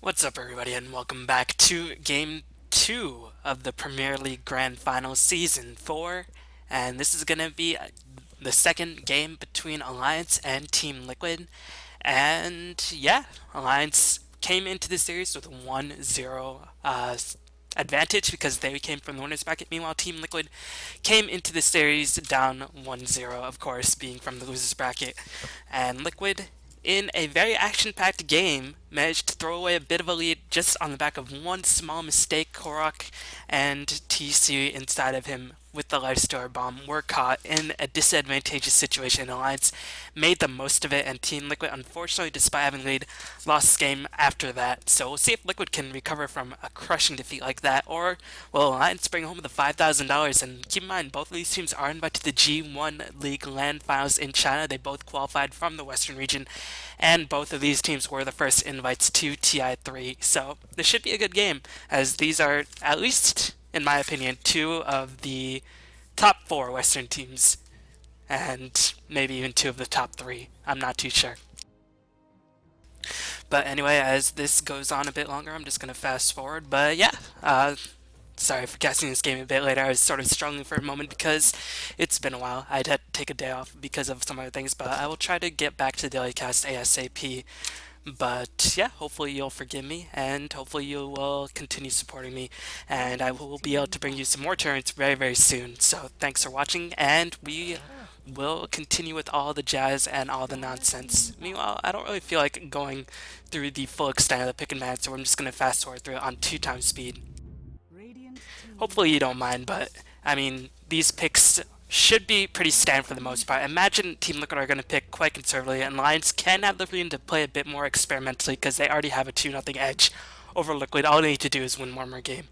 What's up, everybody, and welcome back to Game 2 of the Premier League Grand Final Season 4. And this is going to be the second game between Alliance and Team Liquid. And yeah, Alliance came into the series with a 1-0 advantage because they came from the winner's bracket. Meanwhile, Team Liquid came into the series down 1-0, of course, being from the loser's bracket. And Liquid, in a very action-packed game, managed to throw away a bit of a lead just on the back of one small mistake. Korok and TC inside of him with the lifestealer bomb were caught in a disadvantageous situation. Alliance made the most of it, and Team Liquid, unfortunately, despite having lead, lost this game after that. So we'll see if Liquid can recover from a crushing defeat like that, or will Alliance bring home the $5,000. And keep in mind, both of these teams are invited to the G1 League LAN finals in China. They both qualified from the Western region, and both of these teams were the first invites to TI3. So this should be a good game, as these are, at least in my opinion, two of the top four Western teams, and maybe even two of the top three. I'm not too sure. But anyway, as this goes on a bit longer, I'm just going to fast forward. But yeah, sorry for casting this game a bit later. I was sort of struggling for a moment because it's been a while. I'd had to take a day off because of some other things, but I will try to get back to the daily cast ASAP. But yeah, hopefully you'll forgive me, and hopefully you will continue supporting me, and I will be able to bring you some more turns very, very soon. So thanks for watching, and we will continue with all the jazz and all the nonsense. Meanwhile, I don't really feel like going through the full extent of the pick and ban, so I'm just going to fast forward through it on 2 times speed. Hopefully you don't mind, but I mean, these picks should be pretty standard for the most part. Imagine Team Liquid are going to pick quite conservatively, and Lions can have the freedom to play a bit more experimentally because they already have a 2-0 edge over Liquid. All they need to do is win one more game.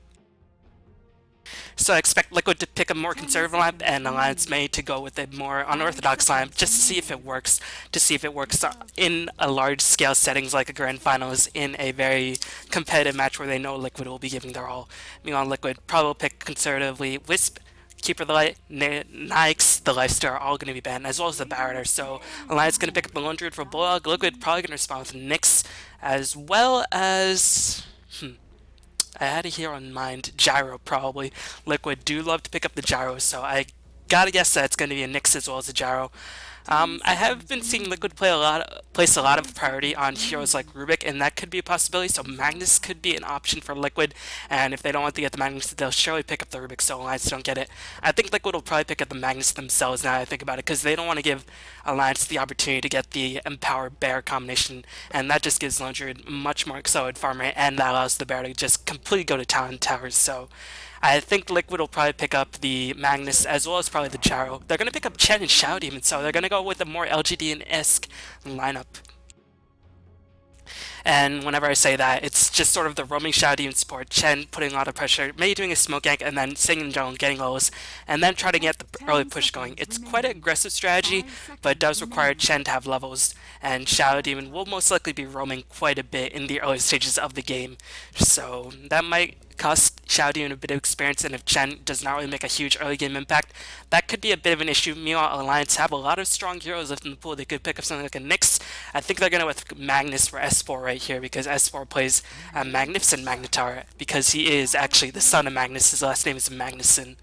So I expect Liquid to pick a more conservative lineup, and Alliance may to go with a more unorthodox lineup just to see if it works. To see if it works in a large-scale settings like a grand finals in a very competitive match where they know Liquid will be giving their all. Meanwhile, Liquid probably will pick conservatively. Wisp, Keeper the Light, Nyx, the Lifesteal are all going to be banned, as well as the Barratter. So Alliance going to pick up the Lone Druid for Bulldog. Liquid probably going to respond with Nyx, as well as I had it here on mind. Gyro, probably. Liquid do love to pick up the Gyro, so I gotta guess that it's going to be a Nyx as well as a Gyro. I have been seeing Liquid place a lot of priority on heroes like Rubik, and that could be a possibility. So Magnus could be an option for Liquid, and if they don't want to get the Magnus, they'll surely pick up the Rubik. So Alliance don't get it. I think Liquid will probably pick up the Magnus themselves. Now that I think about it, because they don't want to give Alliance the opportunity to get the Empower Bear combination, and that just gives Lone Druid much more accelerated farm rate, and that allows the Bear to just completely go to Talon Towers. So I think Liquid will probably pick up the Magnus as well as probably the Gyro. They're going to pick up Chen and Shadow Demon, so they're going to go with a more LGD-esque lineup. And whenever I say that, it's just sort of the roaming Shadow Demon support, Chen putting a lot of pressure, maybe doing a smoke gank, and then staying in jungle, getting lows, and then trying to get the early push going. It's quite an aggressive strategy, but it does require Chen to have levels, and Shadow Demon will most likely be roaming quite a bit in the early stages of the game. So that might cost Shadow Demon a bit of experience, and if Chen does not really make a huge early game impact, that could be a bit of an issue. Meanwhile, Alliance have a lot of strong heroes left in the pool. They could pick up something like a Nyx. I think they're going to with Magnus for S4 right here, because S4 plays a magnificent Magnetar, because he is actually the son of Magnus. His last name is Magnuson.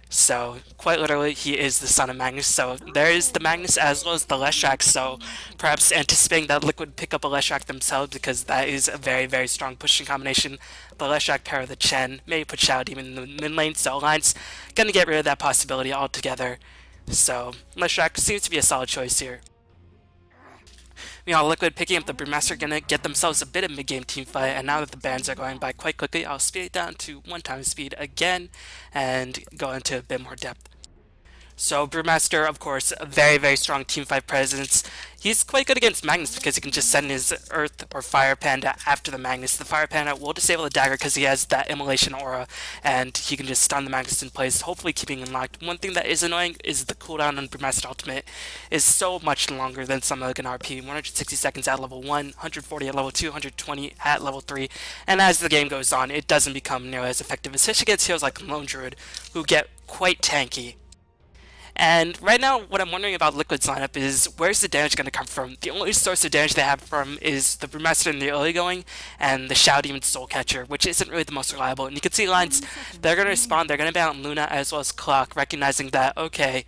So, quite literally, he is the son of Magnus. So, there is the Magnus as well as the Leshrac. So, perhaps anticipating that Liquid pick up a Leshrac themselves, because that is a very, very strong pushing combination. The Leshrac pair of the Chen, maybe put Shadow Demon in the mid lane. So, Alliance gonna get rid of that possibility altogether. So, Leshrac seems to be a solid choice here. Meanwhile, Liquid picking up the Brewmaster gonna get themselves a bit of mid-game team fight, and now that the bans are going by quite quickly, I'll speed it down to 1 time speed again and go into a bit more depth. So Brewmaster, of course, a very, very strong teamfight presence. He's quite good against Magnus because he can just send his Earth or Fire Panda after the Magnus. The Fire Panda will disable the dagger because he has that immolation aura, and he can just stun the Magnus in place, hopefully keeping him locked. One thing that is annoying is the cooldown on Brewmaster Ultimate is so much longer than some like an RP. 160 seconds at level 1, 140 at level 2, 120 at level 3, and as the game goes on, it doesn't become nearly as effective, especially against heroes like Lone Druid, who get quite tanky. And right now, what I'm wondering about Liquid's lineup is where's the damage going to come from? The only source of damage they have from is the Brewmaster in the early going and the Shadow Demon Soul Catcher, which isn't really the most reliable. And you can see lines, they're going to respond, they're going to ban out Luna as well as Clock, recognizing that, okay,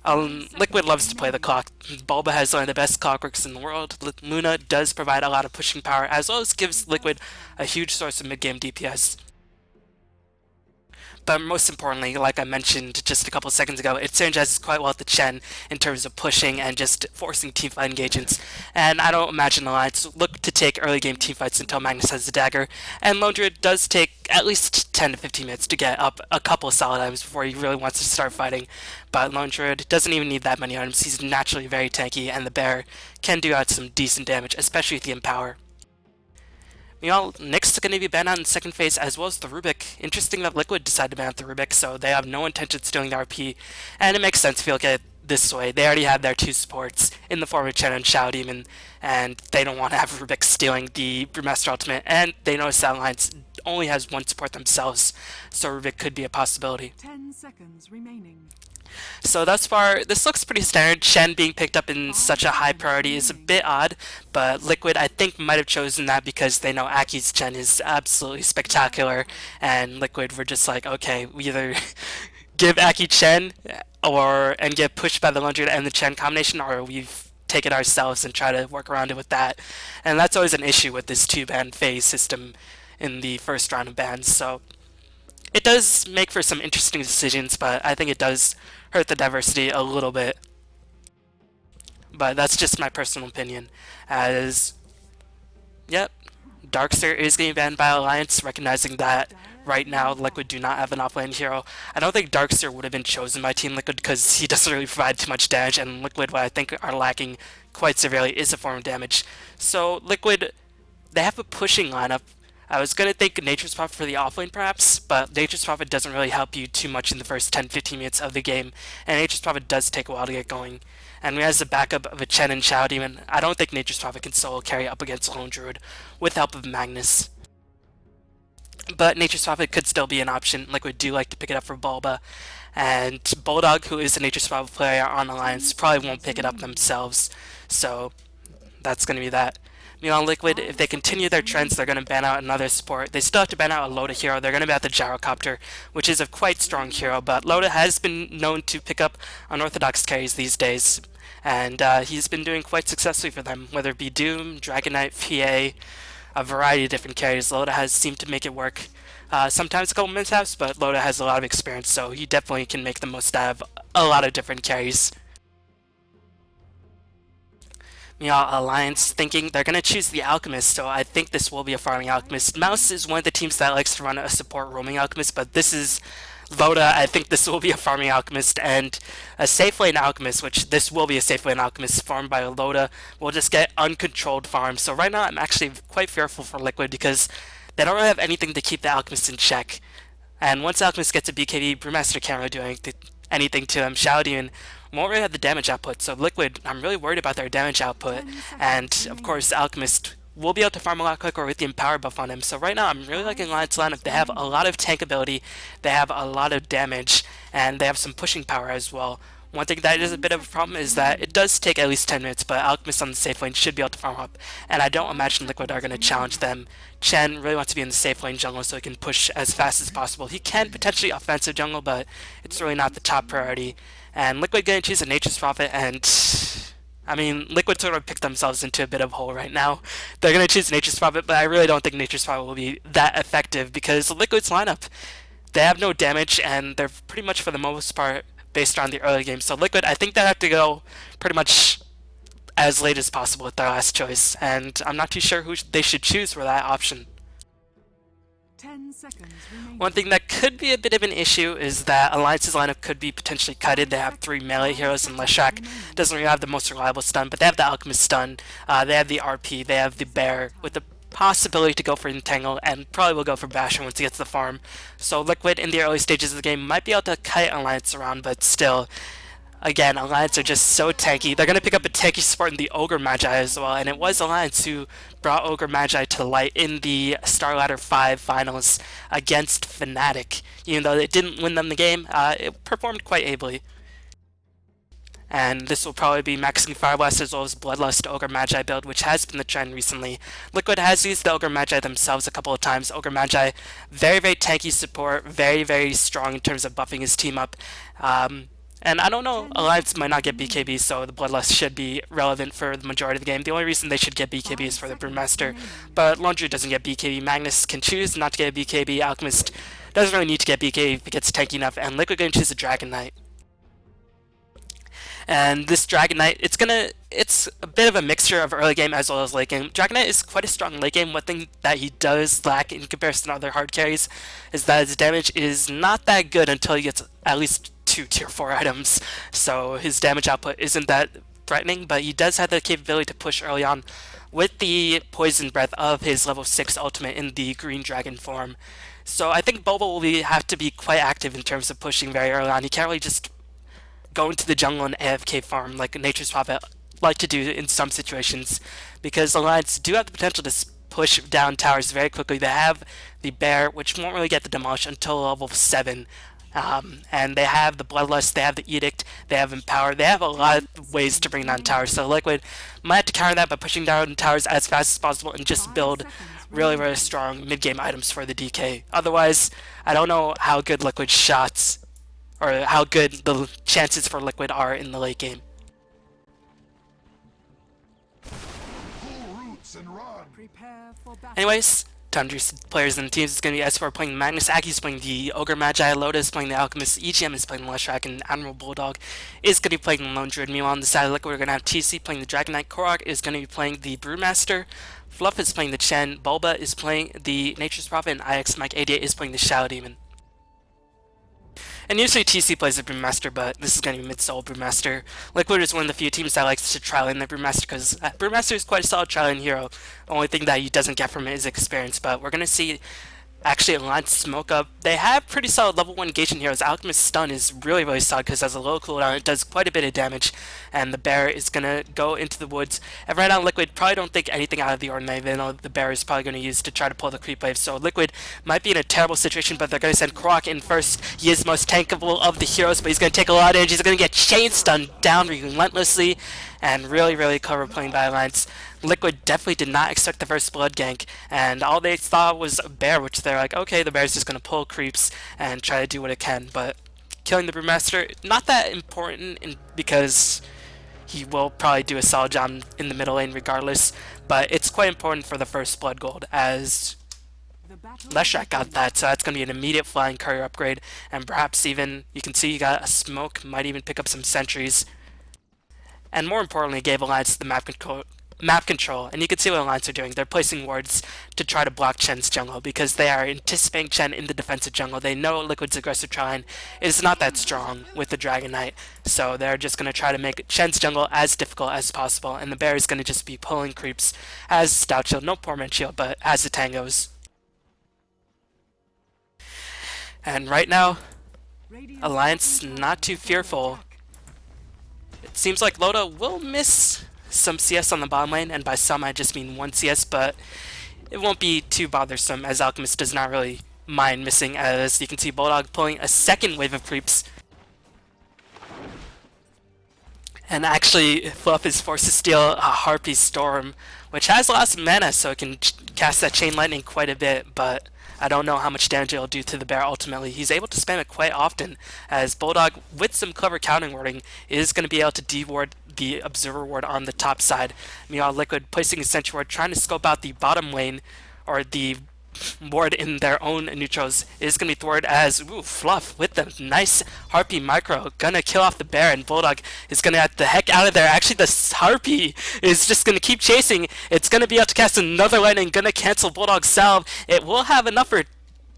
Liquid loves to play the clock. Bulba has one of the best clockworks in the world. Luna does provide a lot of pushing power, as well as gives Liquid a huge source of mid-game DPS. But most importantly, like I mentioned just a couple seconds ago, it synergizes quite well with the Chen in terms of pushing and just forcing teamfight engagements. And I don't imagine Alliance look to take early game teamfights until Magnus has the dagger. And Lone Druid does take at least 10 to 15 minutes to get up a couple of solid items before he really wants to start fighting. But Lone Druid doesn't even need that many items. He's naturally very tanky, and the bear can do out some decent damage, especially with the Empower. Meanwhile, Nyx's going to be banned out in second phase, as well as the Rubik. Interesting that Liquid decided to ban out the Rubik, so they have no intention of stealing the RP. And it makes sense if you look at it this way. They already have their two supports in the form of Chen and Shadow Demon, and they don't want to have Rubik stealing the Brewmaster Ultimate. And they know Alliance only has one support themselves, so Rubik could be a possibility. 10 seconds remaining. So thus far, this looks pretty standard. Shen being picked up in such a high priority is a bit odd, but Liquid I think might have chosen that because they know Aki's Chen is absolutely spectacular, and Liquid were just like, okay, we either give Aki Chen and get pushed by the Lundred and the Chen combination, or we take it ourselves and try to work around it with that. And that's always an issue with this two-ban phase system in the first round of bans, so it does make for some interesting decisions, but I think it does hurt the diversity a little bit. But that's just my personal opinion. As, yep, Darkster is getting banned by Alliance, recognizing that right now Liquid do not have an offlane hero. I don't think Darkster would have been chosen by Team Liquid because he doesn't really provide too much damage, and Liquid, what I think are lacking quite severely, is a form of damage. So Liquid, they have a pushing lineup. I was going to think Nature's Prophet for the offlane perhaps, but Nature's Prophet doesn't really help you too much in the first 10-15 minutes of the game, and Nature's Prophet does take a while to get going. And as a backup of a Chen and Shadow Demon, I don't think Nature's Prophet can solo carry up against Lone Druid with help of Magnus. But Nature's Prophet could still be an option. Liquid do like to pick it up for Bulba, and Bulldog, who is a Nature's Prophet player on Alliance, probably won't pick it up themselves, so that's going to be that. Meanwhile, Liquid, if they continue their trends, they're going to ban out another support. They still have to ban out a Loda hero. They're going to ban out the Gyrocopter, which is a quite strong hero, but Loda has been known to pick up unorthodox carries these days, and he's been doing quite successfully for them, whether it be Doom, Dragon Knight, PA, a variety of different carries. Loda has seemed to make it work. Sometimes a couple mishaps, but Loda has a lot of experience, so he definitely can make the most out of a lot of different carries. Meanwhile, Alliance thinking they're going to choose the Alchemist, so I think this will be a farming Alchemist. Mouse is one of the teams that likes to run a support roaming Alchemist, but this is Voda. I think this will be a farming Alchemist, and a safe lane Alchemist, which this will be a safe lane Alchemist farmed by Loda, will just get uncontrolled farms. So right now I'm actually quite fearful for Liquid because they don't really have anything to keep the Alchemist in check. And once Alchemist gets a BKB, Brewmaster can't really do anything to him. Shadow Demon won't really have the damage output, so Liquid, I'm really worried about their damage output. And of course, Alchemist will be able to farm a lot quicker with the Empower buff on him. So right now, I'm really liking Alliance lineup. They have a lot of tank ability, they have a lot of damage, and they have some pushing power as well. One thing that is a bit of a problem is that it does take at least 10 minutes, but Alchemist on the safe lane should be able to farm up, and I don't imagine Liquid are going to challenge them. Chen really wants to be in the safe lane jungle so he can push as fast as possible. He can potentially offensive jungle, but it's really not the top priority. And Liquid going to choose a Nature's Prophet, and I mean, Liquid sort of picked themselves into a bit of a hole right now. They're going to choose Nature's Prophet, but I really don't think Nature's Prophet will be that effective because Liquid's lineup, they have no damage, and they're pretty much for the most part based on the early game. So Liquid, I think they have to go pretty much as late as possible with their last choice, and I'm not too sure who they should choose for that option. 10 seconds remaining. One thing that could be a bit of an issue is that Alliance's lineup could be potentially cutted. They have 3 melee heroes, and Leshrac doesn't really have the most reliable stun, but they have the Alchemist stun, they have the RP, they have the Bear, with the possibility to go for Entangle, and probably will go for Basher once he gets the farm. So Liquid, in the early stages of the game, might be able to kite Alliance around, but still, again, Alliance are just so tanky. They're going to pick up a tanky support in the Ogre Magi as well, and it was Alliance who brought Ogre Magi to light in the Star Ladder 5 finals against Fnatic. Even though it didn't win them the game, it performed quite ably. and this will probably be maxing Fire Blast as well as Bloodlust Ogre Magi build, which has been the trend recently. Liquid has used the Ogre Magi themselves a couple of times. Ogre Magi, very, very tanky support, very, very strong in terms of buffing his team up. And I don't know, 10 Alliance might not get seconds remaining. BKB, so the Bloodlust should be relevant for the majority of the game. The only reason they should get BKB is 5 for the seconds Brewmaster, remaining. but Laundry doesn't get BKB. Magnus can choose not to get a BKB. Alchemist doesn't really need to get BKB if it gets tanky enough, and Liquid going to choose a Dragon Knight. And this Dragon Knight, it's a bit of a mixture of early game as well as late game. Dragon Knight is quite a strong late game. One thing that he does lack in comparison to other hard carries is that his damage is not that good until he gets at least 2 tier 4 items. So his damage output isn't that threatening, but he does have the capability to push early on with the poison breath of his level 6 ultimate in the green dragon form. So I think Boba will have to be quite active in terms of pushing very early on. He can't really just go into the jungle and AFK farm like Nature's Prophet like to do in some situations, because Alliance do have the potential to push down towers very quickly. They have the Bear, which won't really get the demolish until level 7. And they have the Bloodlust, they have the Edict, they have Empower, they have a lot 10 of ways to seconds bring down towers. remaining. So Liquid might have to counter that by pushing down towers as fast as possible and just 5 build seconds really, really remaining. strong mid-game items for the DK. Otherwise, I don't know how good Liquid shots or how good the chances for Liquid are in the late game. Prepare for battle. Anyways, to introduce players and teams, it's going to be S4 playing Magnus, Aki's playing the Ogre Magi, Lotus playing the Alchemist, EGM is playing the Leshrac, and Admiral Bulldog is going to be playing the Lone Druid. Meanwhile, on the side of Liquid, we're going to have TC playing the Dragon Knight, Korok is going to be playing the Brewmaster, Fluff is playing the Chen, Bulba is playing the Nature's Prophet, and IX Mike 88 is playing the Shadow Demon. And usually TC plays the Brewmaster, but this is going to be mid-solo Brewmaster. Liquid is one of the few teams that likes to trial in the Brewmaster, because Brewmaster is quite a solid trial-in hero. The only thing that he doesn't get from it is experience, but we're going to see actually Alliance smoke up. They have pretty solid level 1 engagement heroes. Alchemist Stun is really, really solid because it has a low cooldown. It does quite a bit of damage, and the Bear is going to go into the woods. And right now, Liquid probably don't think anything out of the ordinary. They know the Bear is probably going to use to try to pull the creep wave. So Liquid might be in a terrible situation, but they're going to send Korok in first. He is the most tankable of the heroes, but he's going to take a lot of damage. He's going to get chain stunned down relentlessly, and really, really clever playing by Alliance. Liquid definitely did not expect the first blood gank, and all they thought was a bear, which they're like, okay, the bear's just going to pull creeps and try to do what it can, but killing the Brewmaster, not that important because he will probably do a solid job in the middle lane regardless, but it's quite important for the first blood gold, as The battle Leshrac got begins. that, so that's going to be an immediate flying courier upgrade, and perhaps even, you can see you got a smoke, might even pick up some sentries, and more importantly, gave Alliance the map control, and you can see what Alliance are doing. They're placing wards to try to block Chen's jungle because they are anticipating Chen in the defensive jungle. They know Liquid's aggressive Trine is not that strong with the Dragon Knight, so they're just going to try to make Chen's jungle as difficult as possible, and the Bear is going to just be pulling creeps as Stout Shield, no Poor Man Shield, but as the tangos. And right now, Radiant Alliance bottom not tower too is under fearful. attack. It seems like Loda will miss some CS on the bottom lane, and by some I just mean 1 CS, but it won't be too bothersome as Alchemist does not really mind missing, as you can see Bulldog pulling a second wave of creeps. And actually, Fluff is forced to steal a Harpy Storm, which has lots of mana, so it can cast that Chain Lightning quite a bit, but I don't know how much damage it'll do to the Bear ultimately. He's able to spam it quite often, as Bulldog, with some clever countering warding, is going to be able to de-ward the Observer ward on the top side. Meanwhile, Liquid placing a Sentry ward, trying to scope out the bottom lane, or the ward in their own neutrals, is going to be thwarted as, ooh, Fluff with the nice Harpy micro, gonna kill off the Bear, and Bulldog is gonna get the heck out of there. Actually, the Harpy is just gonna keep chasing. It's gonna be able to cast another lightning, gonna cancel Bulldog's salve. It will have enough for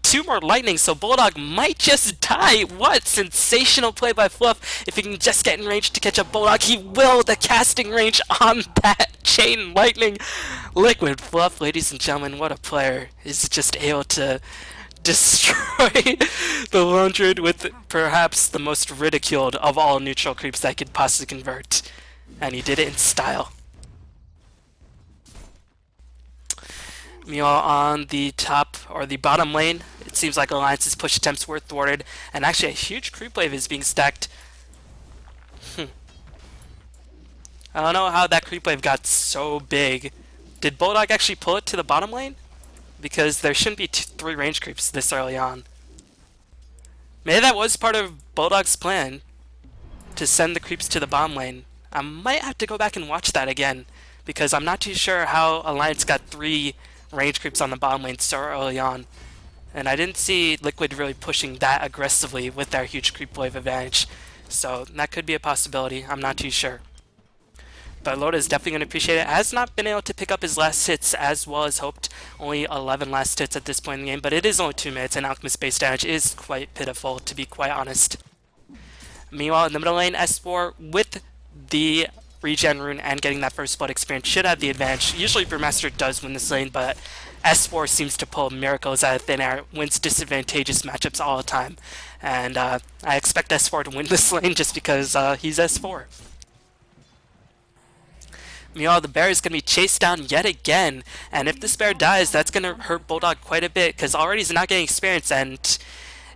2 more lightning, so Bulldog might just die. What sensational play by Fluff. If he can just get in range to catch up Bulldog, he will. The casting range on that chain lightning. Liquid Fluff, ladies and gentlemen, what a player, is just able to destroy the Lone Druid with perhaps the most ridiculed of all neutral creeps that could possibly convert. And he did it in style. Meanwhile, on the top or the bottom lane, it seems like Alliance's push attempts were thwarted, and actually a huge creep wave is being stacked. I don't know how that creep wave got so big. Did Bulldog actually pull it to the bottom lane? Because there shouldn't be three range creeps this early on. Maybe that was part of Bulldog's plan to send the creeps to the bottom lane. I might have to go back and watch that again because I'm not too sure how Alliance got three range creeps on the bottom lane so early on. And I didn't see Liquid really pushing that aggressively with their huge creep wave advantage. So that could be a possibility. I'm not too sure. But Loda is definitely going to appreciate it. Has not been able to pick up his last hits as well as hoped. Only 11 last hits at this point in the game, but it is only 2 minutes, and Alchemist base damage is quite pitiful, to be quite honest. Meanwhile, in the middle lane, S4 with the regen rune and getting that first blood experience should have the advantage. Usually Brewmaster does win this lane, but S4 seems to pull miracles out of thin air, wins disadvantageous matchups all the time. And I expect S4 to win this lane just because he's S4. Meanwhile, the bear is going to be chased down yet again, and if this bear dies, that's going to hurt Bulldog quite a bit, because already he's not getting experience, and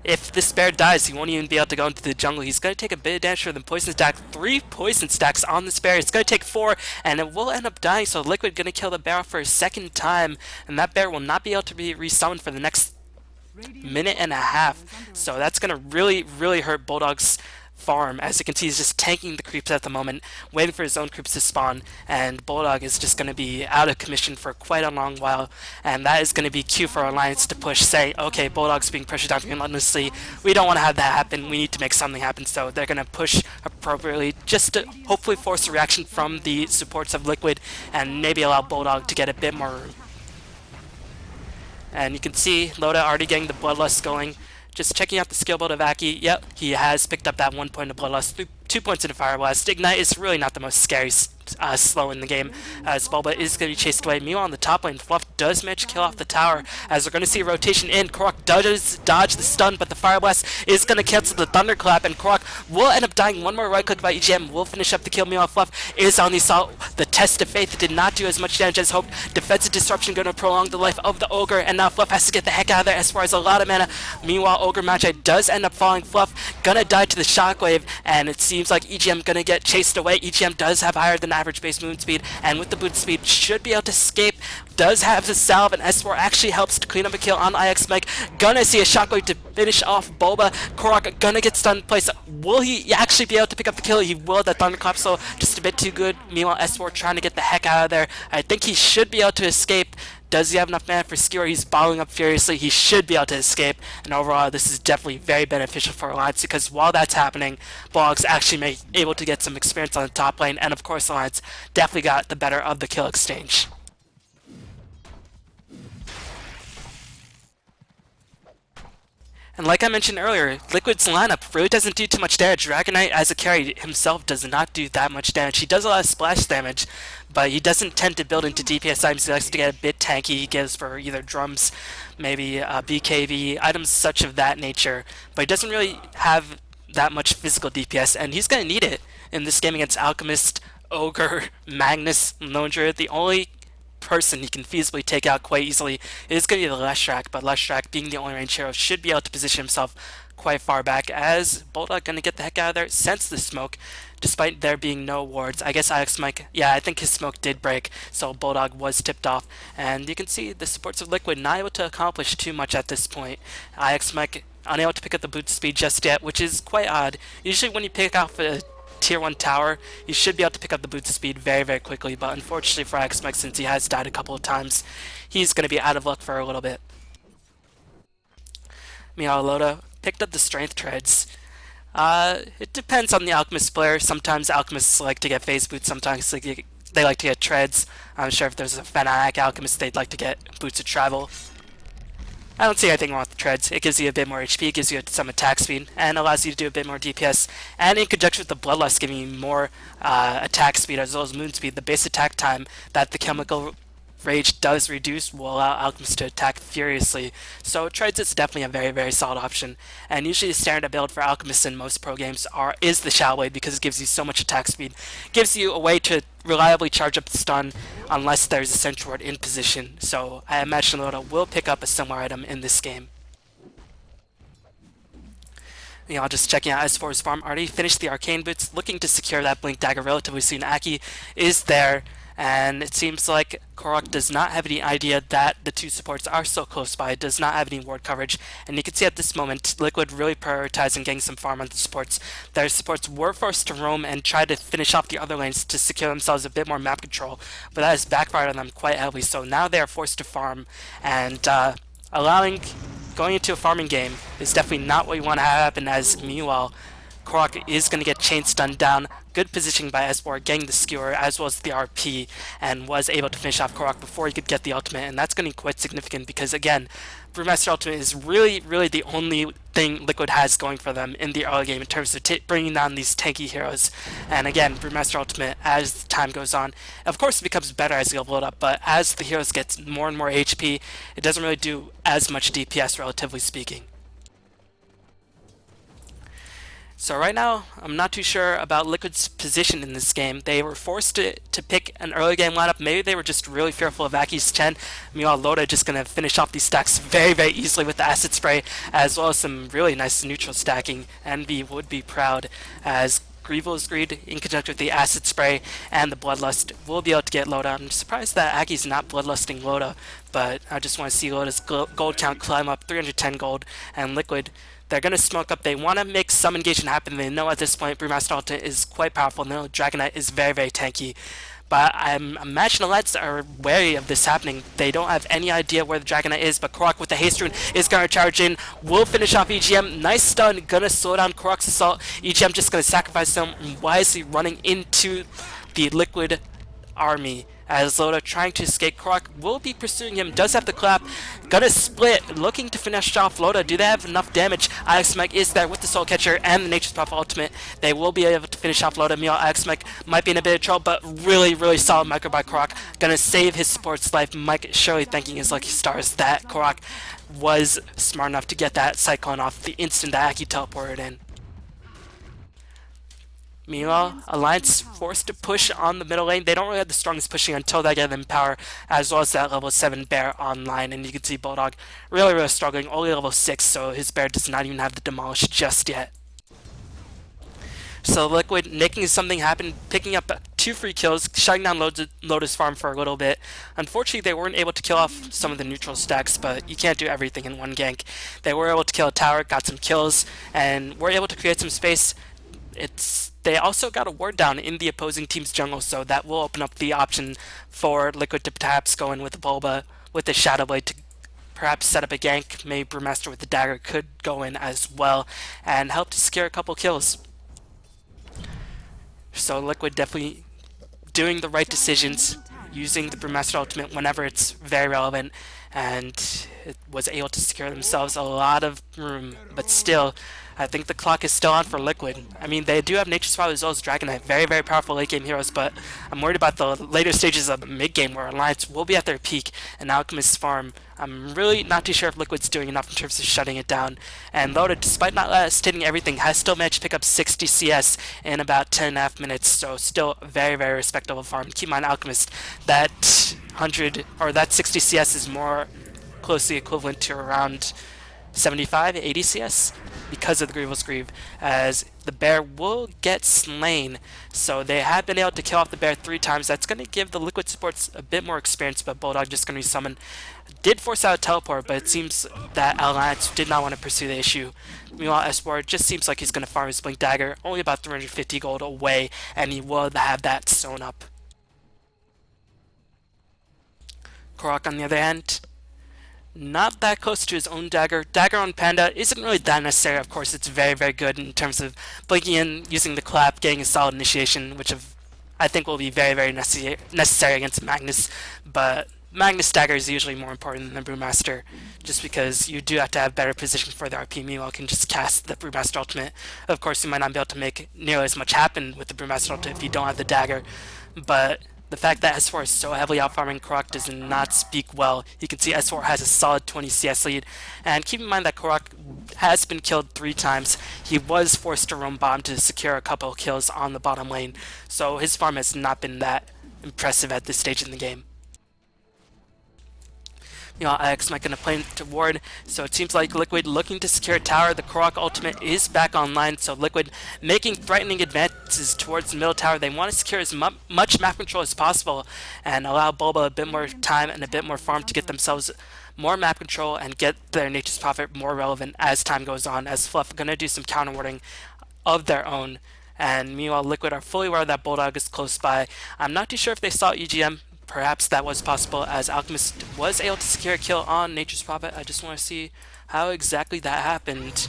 if this bear dies, he won't even be able to go into the jungle. He's going to take a bit of damage from the poison stack. 3 poison stacks on this bear. It's going to take 4, and it will end up dying, so Liquid going to kill the bear off for a second time, and that bear will not be able to be resummoned for the next minute and a half. So that's going to really, really hurt Bulldog's farm. As you can see, he's just tanking the creeps at the moment, waiting for his own creeps to spawn, and Bulldog is just going to be out of commission for quite a long while, and that is going to be cue for Alliance to push, say, okay, Bulldog's being pressured down relentlessly, we don't want to have that happen, we need to make something happen, so they're going to push appropriately, just to hopefully force a reaction from the supports of Liquid, and maybe allow Bulldog to get a bit more room. And you can see Loda already getting the Bloodlust going. Just checking out the skill build of Aki. Yep, he has picked up that 1 point of Bloodlust, 2 points into Fire Blast. Ignite is really not the most scary slow in the game, as Bulba is going to be chased away. Meanwhile, on the top lane, Fluff does manage to kill off the tower, as we're going to see a rotation in. Korok does dodge the stun, but the Fire Blast is going to cancel the Thunderclap, and Korok will end up dying. One more right click by EGM will finish up the kill. Meanwhile, Fluff is on the assault. The Test of Faith did not do as much damage as hoped. Defensive Disruption going to prolong the life of the Ogre, and now Fluff has to get the heck out of there as far as a lot of mana. Meanwhile, Ogre Magi does end up falling. Fluff gonna die to the Shockwave, and it seems like EGM gonna get chased away. EGM does have higher than average base movement speed, and with the boot speed should be able to escape. Does have the salve, and S4 actually helps to clean up a kill on IX Mike. Gonna see a Shockwave to finish off Bulba. Korok gonna get stunned in place. Will he actually be able to pick up the kill? He will. That Thunderclap so just a bit too good. Meanwhile, S4 trying to get the heck out of there. I think he should be able to escape. Does he have enough mana for Skewer? He's bottling up furiously. He should be able to escape. And overall, this is definitely very beneficial for Alliance, because while that's happening, Boggs actually able to get some experience on the top lane. And of course, Alliance definitely got the better of the kill exchange. And like I mentioned earlier, Liquid's lineup really doesn't do too much damage. Dragonite as a carry himself does not do that much damage. He does a lot of splash damage, but he doesn't tend to build into DPS items. He likes to get a bit tanky. He gives for either drums, maybe BKB, items such of that nature. But he doesn't really have that much physical DPS, and he's going to need it in this game against Alchemist, Ogre, Magnus, Lone Druid. The only person he can feasibly take out quite easily is going to be the Leshrac, but Leshrac, being the only range hero, should be able to position himself quite far back, as Bulldog going to get the heck out of there, sense the smoke, despite there being no wards. I guess IX Mike, yeah, I think his smoke did break, so Bulldog was tipped off, and you can see the supports of Liquid not able to accomplish too much at this point. IX Mike unable to pick up the boot speed just yet, which is quite odd. Usually when you pick off a tier 1 tower, you should be able to pick up the boot speed very, very quickly, but unfortunately for IX Mike, since he has died a couple of times, he's going to be out of luck for a little bit. Meanwhile, Loda picked up the strength treads. It depends on the Alchemist player. Sometimes Alchemists like to get phase boots, sometimes they like to get treads. I'm sure if there's a fanatic Alchemist, they'd like to get boots of travel. I don't see anything wrong with the treads. It gives you a bit more HP, gives you some attack speed, and allows you to do a bit more DPS. And in conjunction with the Bloodlust giving you more attack speed as well as moon speed, the base attack time that the chemical rage does reduce will allow Alchemist to attack furiously. So treads is definitely a very, very solid option. And usually the standard build for Alchemists in most pro games is the Shadow Blade, because it gives you so much attack speed. Gives you a way to reliably charge up the stun unless there's a Sentry Ward in position. So I imagine Loda will pick up a similar item in this game. Meanwhile, just checking out S4's farm, already finished the Arcane Boots, looking to secure that Blink Dagger relatively soon. Aki is there, and it seems like Korok does not have any idea that the two supports are so close by, does not have any ward coverage, and you can see at this moment, Liquid really prioritizing getting some farm on the supports. Their supports were forced to roam and try to finish off the other lanes to secure themselves a bit more map control, but that has backfired on them quite heavily, so now they are forced to farm, and allowing going into a farming game is definitely not what you want to happen, as meanwhile Korok is going to get chain stunned down. Good positioning by S4, getting the skewer as well as the RP, and was able to finish off Korok before he could get the ultimate, and that's going to be quite significant because, again, Brewmaster Ultimate is really the only thing Liquid has going for them in the early game in terms of bringing down these tanky heroes. And again, Brewmaster Ultimate, as time goes on, of course it becomes better as you level it up, but as the heroes get more and more HP, it doesn't really do as much DPS relatively speaking. So right now, I'm not too sure about Liquid's position in this game. They were forced to pick an early game lineup. Maybe they were just really fearful of Aki's Chen. Meanwhile, Loda just going to finish off these stacks very easily with the Acid Spray, as well as some really nice neutral stacking. Envy would be proud, as Grievel's Greed, in conjunction with the Acid Spray and the Bloodlust, will be able to get Loda. I'm surprised that Aki's not Bloodlusting Loda, but I just want to see Loda's gold count climb up 310 gold, and Liquid, they're going to smoke up. They want to make some engagement happen. They know at this point Brewmaster Ultimate is quite powerful. They know Dragonite is very tanky. But I imagine the lads are wary of this happening. They don't have any idea where the Dragonite is, but Korok with the haste rune is going to charge in, will finish off EGM. Nice stun, going to slow down Korok's assault. EGM just going to sacrifice him, wisely running into the Liquid army, as Loda trying to escape. Korok will be pursuing him, does have the clap, gonna split, looking to finish off Loda. Do they have enough damage? Alex Mike is there with the Soul Catcher and the Nature's Prophet ultimate. They will be able to finish off Loda. Meanwhile, Alex Mike might be in a bit of trouble, but really solid micro by Korok. Gonna save his support's life. Mike surely thanking his lucky stars that Korok was smart enough to get that Cyclone off the instant that Aki teleported in. Meanwhile, Alliance forced to push on the middle lane. They don't really have the strongest pushing until they get them power, as well as that level 7 bear online. And you can see Bulldog really struggling, only level 6, so his bear does not even have the demolish just yet. So Liquid making something happen, picking up 2 free kills, shutting down Lotus farm for a little bit. Unfortunately, they weren't able to kill off some of the neutral stacks, but you can't do everything in one gank. They were able to kill a tower, got some kills, and were able to create some space. They also got a ward down in the opposing team's jungle, so that will open up the option for Liquid to perhaps go in with the Bulba, with the Shadow Blade to perhaps set up a gank. Maybe Brewmaster with the dagger could go in as well and help to secure a couple kills. So Liquid definitely doing the right decisions, using the Brewmaster ultimate whenever it's very relevant, and it was able to secure themselves a lot of room, but still, I think the clock is still on for Liquid. I mean, they do have Nature's Prophet as well as Dragonite, very powerful late game heroes, but I'm worried about the later stages of the mid game where Alliance will be at their peak and Alchemist's farm. I'm really not too sure if Liquid's doing enough in terms of shutting it down. And Loda, despite not stating everything, has still managed to pick up 60 CS in about 10.5 minutes, so still very respectable farm. Keep in mind, Alchemist, that 100 or that 60 CS is more closely equivalent to around 75, 80 CS because of the Grievel's Grieve, as the bear will get slain. So they have been able to kill off the bear 3 times. That's going to give the Liquid supports a bit more experience, but Bulldog just going to be summoned. Did force out a teleport, but it seems that Alliance did not want to pursue the issue. Meanwhile, Espoir just seems like he's going to farm his Blink Dagger, only about 350 gold away, and he will have that sewn up. Korok, on the other hand, not that close to his own dagger. Dagger on Panda isn't really that necessary. Of course, it's very good in terms of blinking in, using the clap, getting a solid initiation, which I think will be very necessary against Magnus. But Magnus dagger is usually more important than the Brewmaster, just because you do have to have better position for the RP. Meanwhile, you can just cast the Brewmaster ultimate. Of course, you might not be able to make nearly as much happen with the Brewmaster ultimate if you don't have the dagger, but the fact that S4 is so heavily outfarming Korok does not speak well. You can see S4 has a solid 20 CS lead, and keep in mind that Korok has been killed 3 times. He was forced to roam bottom to secure a couple of kills on the bottom lane, so his farm has not been that impressive at this stage in the game. Meanwhile, Ix might gonna play into ward, so it seems like Liquid looking to secure tower. The Korok ultimate is back online, so Liquid making threatening advances towards the middle tower. They want to secure as much map control as possible and allow Bulba a bit more time and a bit more farm to get themselves more map control and get their Nature's Prophet more relevant as time goes on, as Fluff gonna do some counter warding of their own. And meanwhile, Liquid are fully aware that Bulldog is close by. I'm not too sure if they saw EGM. Perhaps that was possible, as Alchemist was able to secure a kill on Nature's Prophet. I just want to see how exactly that happened.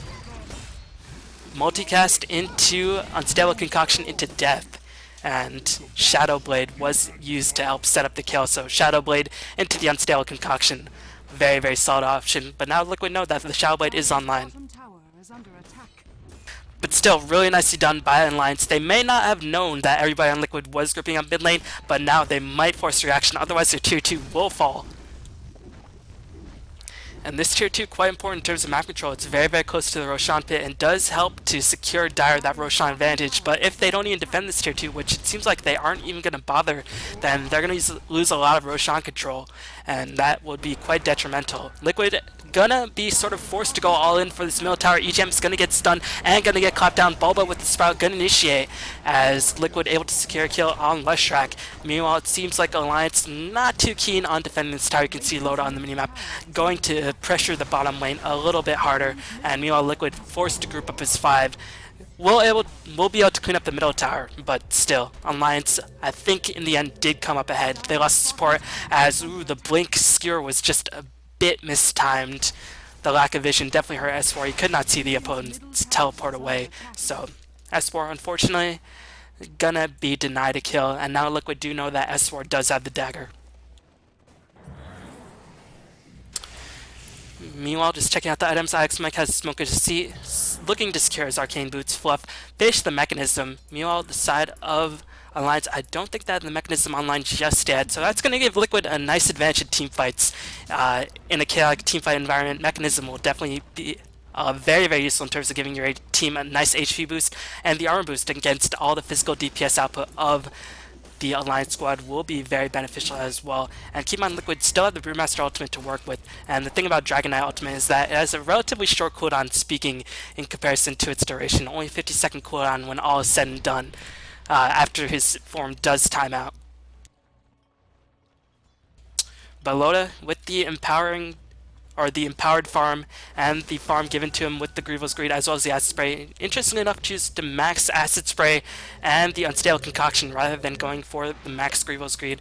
Multicast into Unstable Concoction into Death. And Shadow Blade was used to help set up the kill. So Shadow Blade into the Unstable Concoction. Very, very solid option. But now Liquid know that the Shadow Blade is online. Bottom tower is under attack. But still, really nicely done by Alliance. They may not have known that everybody on Liquid was grouping up mid lane, but now they might force a reaction, otherwise their tier 2 will fall. And this tier 2 quite important in terms of map control. It's very, very close to the Roshan pit and does help to secure Dire that Roshan advantage. But if they don't even defend this tier 2, which it seems like they aren't even going to bother, then they're going to lose a lot of Roshan control. And that would be quite detrimental. Liquid gonna be sort of forced to go all in for this middle tower. EGM is gonna get stunned and gonna get clapped down. Bulba with the Sprout gonna initiate as Liquid able to secure a kill on Leshrac. Meanwhile, it seems like Alliance not too keen on defending this tower. You can see Loda on the minimap going to pressure the bottom lane a little bit harder. And meanwhile, Liquid forced to group up as 5. We'll be able to clean up the middle tower, but still, Alliance, I think in the end, did come up ahead. They lost support as the Blink Skewer was just a bit mistimed. The lack of vision definitely hurt S4. He could not see the opponents teleport away. So S4, unfortunately, gonna be denied a kill. And now Liquid do know that S4 does have the dagger. Meanwhile, just checking out the items, Ix Mike has Smoker to see, looking to secure his Arcane Boots. Fluff finished the mechanism. Meanwhile, the side of Alliance, I don't think that the mechanism online just yet, so that's going to give Liquid a nice advantage in team fights. In a chaotic teamfight environment, mechanism will definitely be very, very useful in terms of giving your team a nice HP boost, and the armor boost against all the physical DPS output of the Alliance squad will be very beneficial as well. And keep in mind, Liquid still have the Brewmaster ultimate to work with, and the thing about Dragon Knight ultimate is that it has a relatively short cooldown speaking in comparison to its duration, only 50-second cooldown when all is said and done, after his form does time out. But Loda, with the empowered farm and the farm given to him with the Grievous Greed as well as the Acid Spray, interestingly enough, choose to max Acid Spray and the Unstable Concoction rather than going for the max Grievous Greed.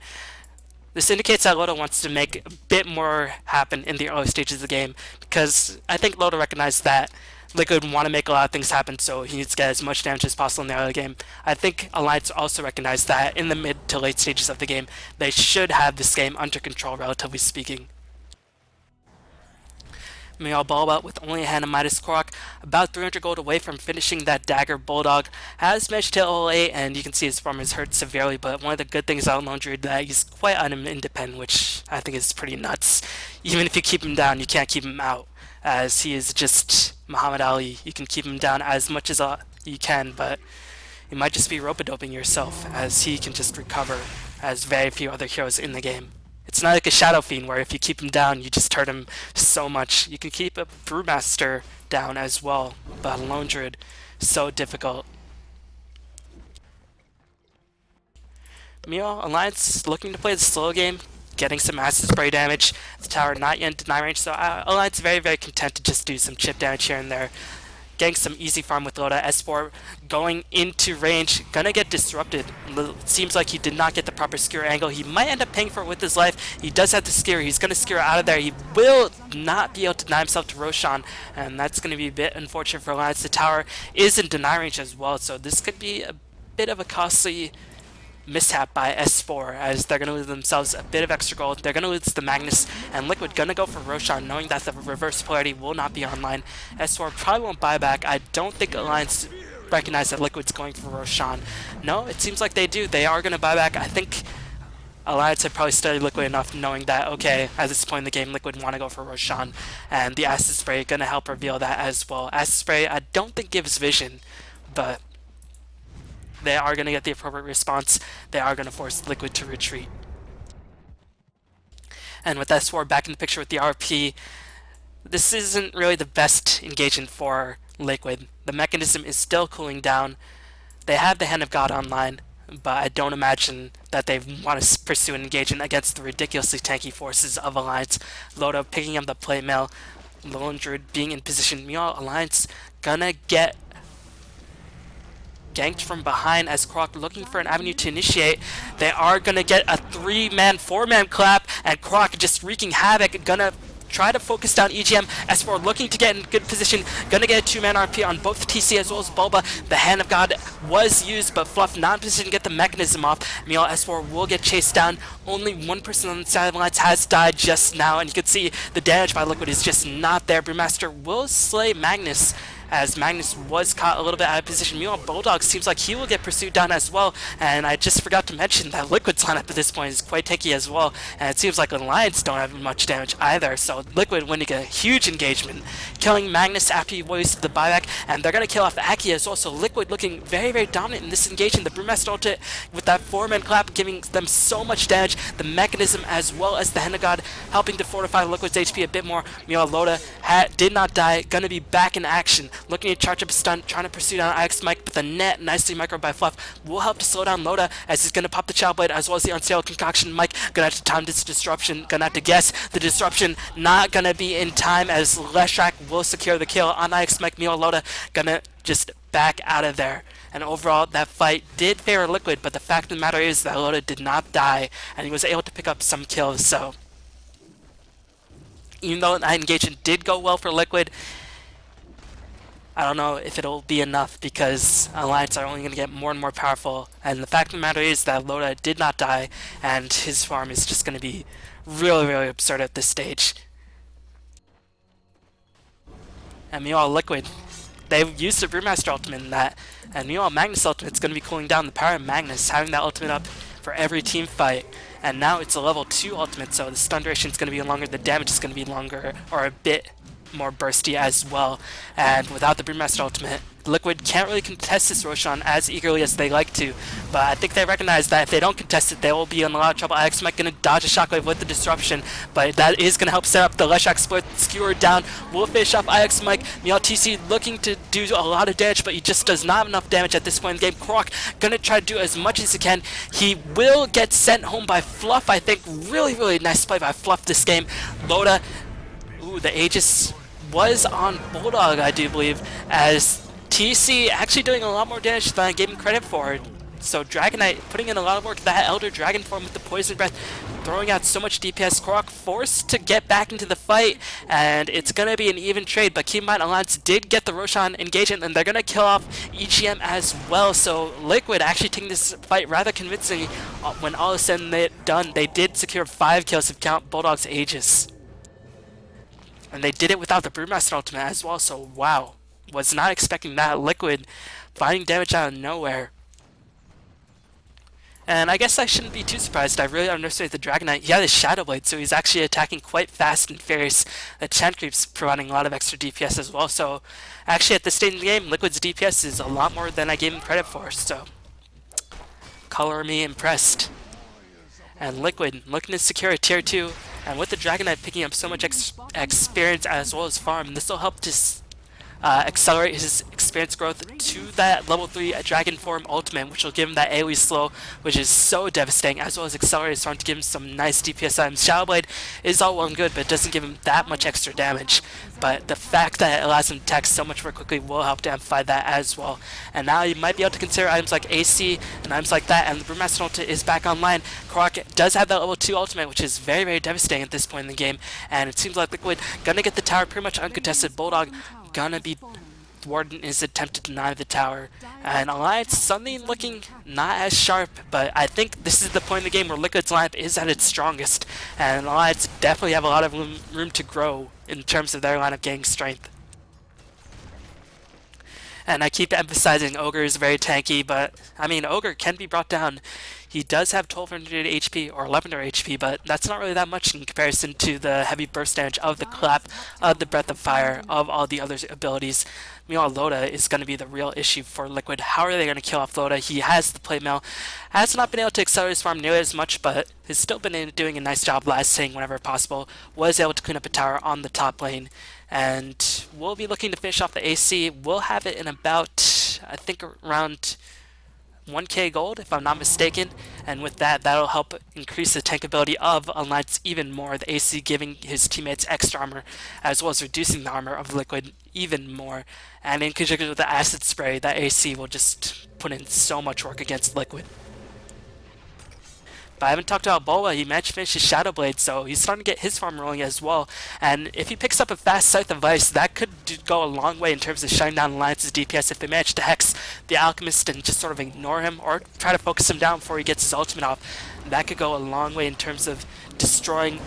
This indicates that Loda wants to make a bit more happen in the early stages of the game, because I think Loda recognized that Liquid want to make a lot of things happen, so he needs to get as much damage as possible in the early game. I think Alliance also recognized that in the mid to late stages of the game, they should have this game under control, relatively speaking. Meanwhile, Bulba, with only a hand of Midas Korok, about 300 gold away from finishing that dagger. Bulldog has managed to hit level 8, and you can see his farm is hurt severely, but one of the good things about Lone Druid is that he's quite independent, which I think is pretty nuts. Even if you keep him down, you can't keep him out, as he is just Muhammad Ali. You can keep him down as much as you can, but you might just be rope-a-doping yourself, as he can just recover, as very few other heroes in the game. It's not like a Shadow Fiend where if you keep him down, you just hurt him so much. You can keep a Brewmaster down as well, but a Lone Druid, so difficult. Meanwhile, Alliance looking to play the slow game, getting some acid spray damage. The tower not yet in deny range, so Alliance very, very content to just do some chip damage here and there. Getting some easy farm with Loda. S4 going into range, gonna get disrupted. Seems like he did not get the proper skewer angle. He might end up paying for it with his life. He does have the skewer. He's gonna skewer out of there. He will not be able to deny himself to Roshan, and that's gonna be a bit unfortunate for Alliance. The tower is in deny range as well, so this could be a bit of a costly mishap by S4, as they're going to lose themselves a bit of extra gold. They're going to lose the Magnus, and Liquid going to go for Roshan, knowing that the reverse polarity will not be online. S4 probably won't buy back. I don't think Alliance recognize that Liquid's going for Roshan. No, it seems like they do. They are going to buy back. I think Alliance had probably studied Liquid enough knowing that, okay, at this point in the game, Liquid want to go for Roshan, and the Acid Spray going to help reveal that as well. Acid Spray, I don't think gives vision, but they are going to get the appropriate response. They are going to force Liquid to retreat. And with S4 back in the picture with the RP, this isn't really the best engagement for Liquid. The mechanism is still cooling down. They have the Hand of God online, but I don't imagine that they want to pursue an engagement against the ridiculously tanky forces of Alliance. Loda picking up the plate mail, Lone Druid being in position. Meanwhile, Alliance gonna get ganked from behind as Croc looking for an avenue to initiate. They are gonna get a 3-man, 4-man clap, and Croc just wreaking havoc, gonna try to focus down EGM. S4 looking to get in good position, gonna get a 2-man RP on both TC as well as Bulba. The Hand of God was used, but Fluff not in position to get the mechanism off. Meanwhile, S4 will get chased down. Only one person on the sidelines has died just now, and you can see the damage by Liquid is just not there. Brewmaster will slay Magnus, as Magnus was caught a little bit out of position. Meanwhile, Bulldog seems like he will get pursued down as well, and I just forgot to mention that Liquid's lineup at this point is quite tanky as well, and it seems like Alliance don't have much damage either, so Liquid winning a huge engagement, killing Magnus after he wasted the buyback, and they're going to kill off Aki as well, so Liquid looking very, very dominant in this engagement. The Brewmaster ultimate with that 4-man clap giving them so much damage, the mechanism as well as the Hand of God helping to fortify Liquid's HP a bit more. Meanwhile, Loda did not die, going to be back in action. Looking to charge up a stun, trying to pursue down IX Mike, but the net, nicely micro by Fluff, will help to slow down Loda as he's going to pop the Child Blade as well as the Unstable Concoction. Mike gonna have to time this disruption, gonna have to guess the disruption, not gonna be in time as Leshrak will secure the kill on IX Mike. Meanwhile, Loda gonna just back out of there. And overall, that fight did favor Liquid, but the fact of the matter is that Loda did not die, and he was able to pick up some kills, so even though that engagement did go well for Liquid, I don't know if it'll be enough because Alliance are only going to get more and more powerful, and the fact of the matter is that Loda did not die, and his farm is just going to be really, really absurd at this stage. And meanwhile, Liquid, they've used the Brewmaster ultimate in that, and meanwhile, Magnus ultimate's going to be cooling down. The power of Magnus, having that ultimate up for every team fight, and now it's a level 2 ultimate, so the stun duration is going to be longer, the damage is going to be longer, or a bit more bursty as well. And without the Brewmaster ultimate, Liquid can't really contest this Roshan as eagerly as they like to, but I think they recognize that if they don't contest it, they will be in a lot of trouble. IX Mike gonna dodge a shockwave with the disruption, but that is gonna help set up the Leshak split. Skewer down, will finish off IX Mike. Meanwhile, TC looking to do a lot of damage, but he just does not have enough damage at this point in the game. Croc gonna try to do as much as he can. He will get sent home by Fluff, I think. Really, really nice play by Fluff this game. Loda, ooh, the Aegis was on Bulldog, I do believe, as TC actually doing a lot more damage than I gave him credit for. So Dragonite putting in a lot of work. That Elder Dragon form with the Poison Breath, throwing out so much DPS. Croc forced to get back into the fight, and it's going to be an even trade. But keep in mind, Alliance did get the Roshan engagement, and they're going to kill off EGM as well. So Liquid actually taking this fight rather convincingly. When all is said and done, they did secure 5 kills if count Bulldog's Aegis. And they did it without the Brewmaster ultimate as well, so wow. Was not expecting that. Liquid finding damage out of nowhere. And I guess I shouldn't be too surprised. I really understood the Dragonite. He had his Shadow Blade, so he's actually attacking quite fast and furious. The Chant Creep's providing a lot of extra DPS as well, so actually at this stage in the game, Liquid's DPS is a lot more than I gave him credit for, so color me impressed. And Liquid looking to secure a tier 2, and with the Dragonite picking up so much experience as well as farm, this will help to accelerate his experience growth to that level 3 Dragon Form Ultimate, which will give him that AoE slow, which is so devastating, as well as accelerate his farm to give him some nice DPS items. Shadow Blade is all well and good, but it doesn't give him that much extra damage. But the fact that it allows him to attack so much more quickly will help to amplify that as well. And now you might be able to consider items like AC and items like that, and the Brewmaster ultimate is back online. Croc does have that level 2 ultimate, which is very, very devastating at this point in the game, and it seems like Liquid gonna get the tower pretty much uncontested. Bulldog gonna be thwarting his attempt to deny the tower, and Alliance suddenly looking not as sharp, but I think this is the point in the game where Liquid's lineup is at its strongest, and Alliance definitely have a lot of room to grow in terms of their lineup gaining strength. And I keep emphasizing Ogre is very tanky, but I mean, Ogre can be brought down. He does have 1200 HP or 1100 HP, but that's not really that much in comparison to the heavy burst damage of the clap, Dire's top of the tower breath of is being fire, of denied. all the other abilities. Meanwhile, Loda is going to be the real issue for Liquid. How are they going to kill off Loda? He has the plate mail, has not been able to accelerate his farm nearly as much, but has still been doing a nice job last hitting whenever possible. Was able to clean up a tower on the top lane, and we'll be looking to finish off the AC. We'll have it in about, I think, around 1k gold, if I'm not mistaken, and with that, that'll help increase the tankability of Alliance even more, the AC giving his teammates extra armor, as well as reducing the armor of Liquid even more, and in conjunction with the acid spray, that AC will just put in so much work against Liquid. But I haven't talked about Bola. He managed to finish his Shadow Blade, so he's starting to get his farm rolling as well. And if he picks up a fast Scythe of Ice, that could go a long way in terms of shutting down Alliance's DPS if they manage to Hex the Alchemist and just sort of ignore him or try to focus him down before he gets his ultimate off. That could go a long way in terms of destroying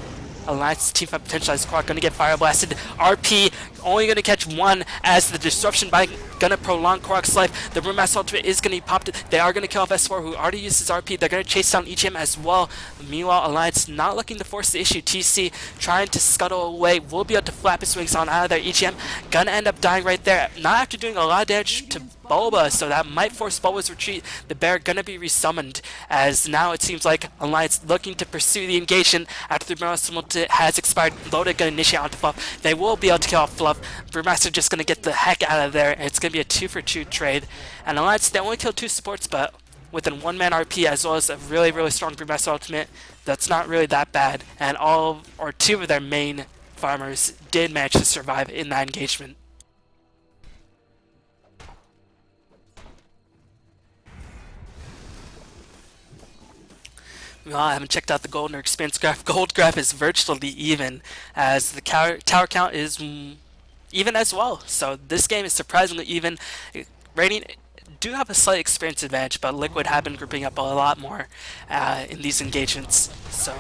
Alliance teamfight potential as Quark gonna get fire blasted. RP only gonna catch one as the disruption by gonna prolong Quark's life. The Brewmaster ultimate is gonna be popped. They are gonna kill off S4 who already used his RP. They're gonna chase down EGM as well. Meanwhile, Alliance not looking to force the issue. TC trying to scuttle away. Will be able to flap his wings on out of there. EGM gonna end up dying right there. Not after doing a lot of damage to Bulba, so that might force Bulba's retreat. The bear gonna be resummoned, as now it seems like Alliance looking to pursue the engagement after the Brewmaster ultimate has expired. Loda gonna initiate onto Fluff. They will be able to kill off Fluff. Brewmaster just gonna get the heck out of there, and it's gonna be a 2-for-2 trade. And Alliance, they only killed 2 supports, but with a 1-man RP as well as a really, really strong Brewmaster ultimate, that's not really that bad. And all, or 2 of their main farmers did manage to survive in that engagement. Well, I haven't checked out the golden or expense graph. Gold graph is virtually even, as the tower count is even as well. So this game is surprisingly even. Rating do have a slight experience advantage, but Liquid have been grouping up a lot more in these engagements. So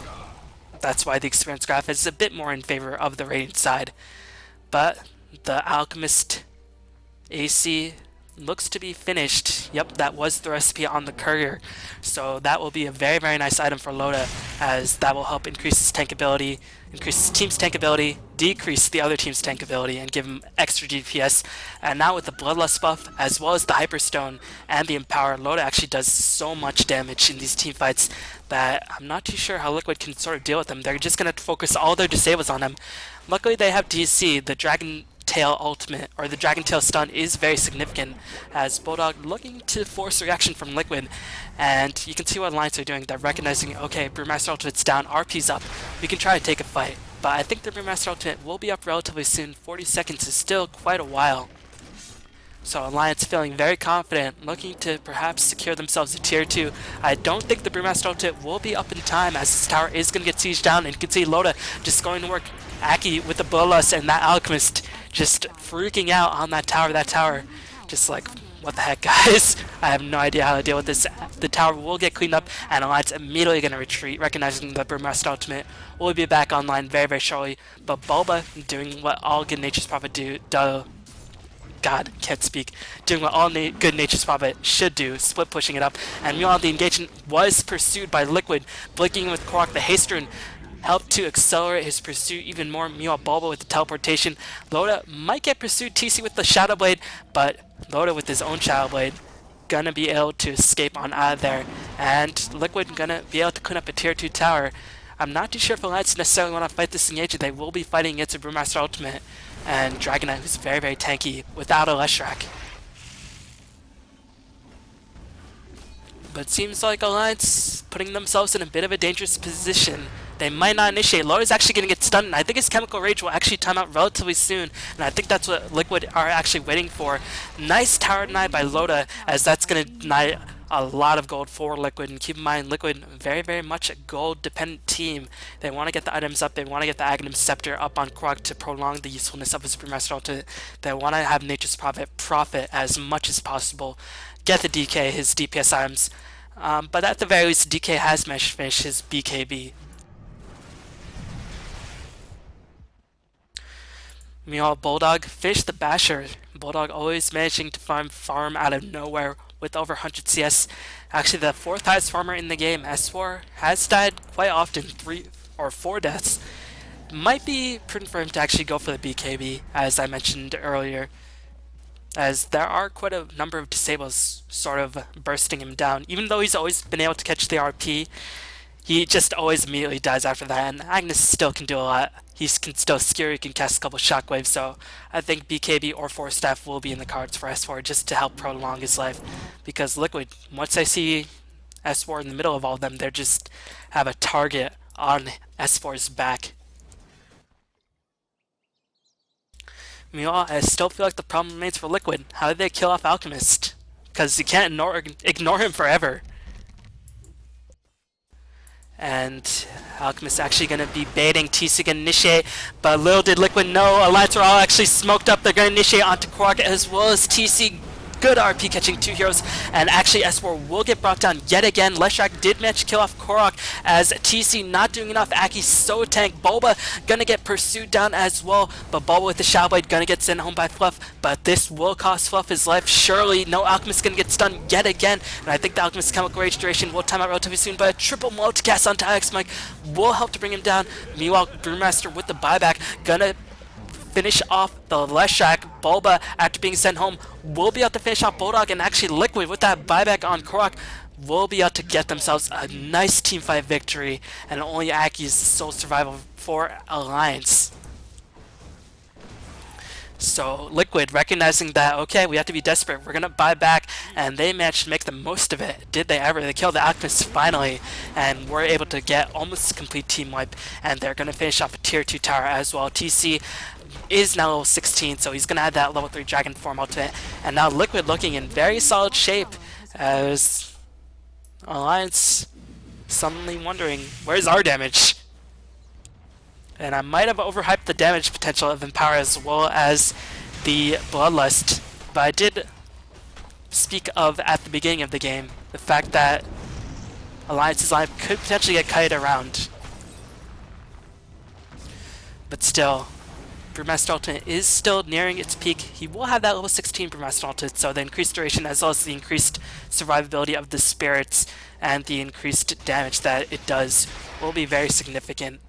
that's why the experience graph is a bit more in favor of the rating side. But the Alchemist AC looks to be finished. Yep, that was the recipe on the courier. So that will be a very, very nice item for Loda, as that will help increase his tankability, increase his team's tankability, decrease the other team's tankability, and give him extra DPS. And now with the Bloodlust buff, as well as the Hyperstone and the Empower, Loda actually does so much damage in these team fights that I'm not too sure how Liquid can sort of deal with them. They're just going to focus all their disables on him. Luckily they have DC, the Dragon Tail ultimate, or the Dragon Tail stun, is very significant, as Bulldog looking to force reaction from Liquid, and you can see what Alliance are doing. They're recognizing, okay, Brewmaster ultimate's down, RP's up, we can try to take a fight. But I think the Brewmaster ultimate will be up relatively soon. 40 seconds is still quite a while. So Alliance feeling very confident, looking to perhaps secure themselves a tier 2. I don't think the Brewmaster ultimate will be up in time, as this tower is going to get sieged down, and you can see Loda just going to work Aki with the Bloodlust, and that Alchemist just freaking out on that tower, just like, what the heck, guys? I have no idea how to deal with this. The tower will get cleaned up, and Alliance immediately going to retreat, recognizing the Brewmaster ultimate will be back online very, very shortly. But Bulba doing what all good Nature's Prophet God, can't speak. Doing what all good Nature's Prophet should do, split pushing it up. And meanwhile, the engagement was pursued by Liquid, blinking with Quark. The haste rune helped to accelerate his pursuit even more. Meanwhile, Bulba with the teleportation. Loda might get pursued, TC with the Shadow Blade, but Loda with his own Shadow Blade gonna be able to escape on out of there. And Liquid gonna be able to clean up a tier 2 tower. I'm not too sure if Alliance necessarily want to fight this engagement. They will be fighting against a Brewmaster ultimate and Dragonite, who's very, very tanky without a Leshrac. But it seems like Alliance putting themselves in a bit of a dangerous position. They might not initiate. Loda's actually going to get stunned, and I think his Chemical Rage will actually time out relatively soon, and I think that's what Liquid are actually waiting for. Nice tower deny by Loda, as that's going to deny a lot of gold for Liquid. And keep in mind, Liquid very, very much a gold-dependent team. They want to get the items up. They want to get the Aghanim Scepter up on Krog to prolong the usefulness of his Brewmaster ultimate. They want to have Nature's Prophet profit as much as possible. Get the DK, his DPS items. But at the very least, DK has managed to finish his BKB. Meanwhile, Bulldog finished the Basher. Bulldog always managing to farm out of nowhere with over 100 CS. Actually, the fourth highest farmer in the game, S4, has died quite often, 3 or 4 deaths. Might be prudent for him to actually go for the BKB, as I mentioned earlier, as there are quite a number of disables sort of bursting him down. Even though he's always been able to catch the RP, he just always immediately dies after that, and Agnes still can do a lot. He can still skewer, he can cast a couple shockwaves, so I think BKB or Force Staff will be in the cards for S4 just to help prolong his life. Because Liquid, once I see S4 in the middle of all of them, they just have a target on S4's back. Meanwhile, I still feel like the problem remains for Liquid. How did they kill off Alchemist? Because you can't ignore him forever. And Alchemist actually going to be baiting TC going to initiate, but little did Liquid know, Alliance are all actually smoked up. They're going to initiate onto Quark as well as TC. Good RP catching 2 heroes, and actually S4 will get brought down yet again. Leshrak did manage to kill off Korok, as TC not doing enough. Aki's so tank. Bulba gonna get pursued down as well, but Bulba with the Shadow Blade gonna get sent home by Fluff, but this will cost Fluff his life. Surely no Alchemist gonna get stunned yet again, and I think the Alchemist's Chemical Rage duration will time out relatively soon, but a triple multicast onto Alex Mike will help to bring him down. Meanwhile, Brewmaster with the buyback gonna finish off the Leshrak. Bulba, after being sent home, will be able to finish off Bulldog, and actually Liquid with that buyback on Korok will be able to get themselves a nice teamfight victory, and only Aki's sole survival for Alliance. So Liquid, recognizing that, okay, we have to be desperate, we're gonna buy back, and they managed to make the most of it. Did they ever? They killed the Alchemist finally, and were able to get almost a complete team wipe, and they're gonna finish off a tier 2 tower as well. TC is now level 16, so he's gonna add that level 3 Dragon Form ultimate, and now Liquid looking in very solid shape, as Alliance suddenly wondering, where's our damage? And I might have overhyped the damage potential of Empower as well as the Bloodlust, but I did speak of at the beginning of the game the fact that Alliance's line could potentially get kited around. But still, Brewmaster Ultimate is still nearing its peak. He will have that level 16 Brewmaster Ultimate, so the increased duration as well as the increased survivability of the spirits and the increased damage that it does will be very significant.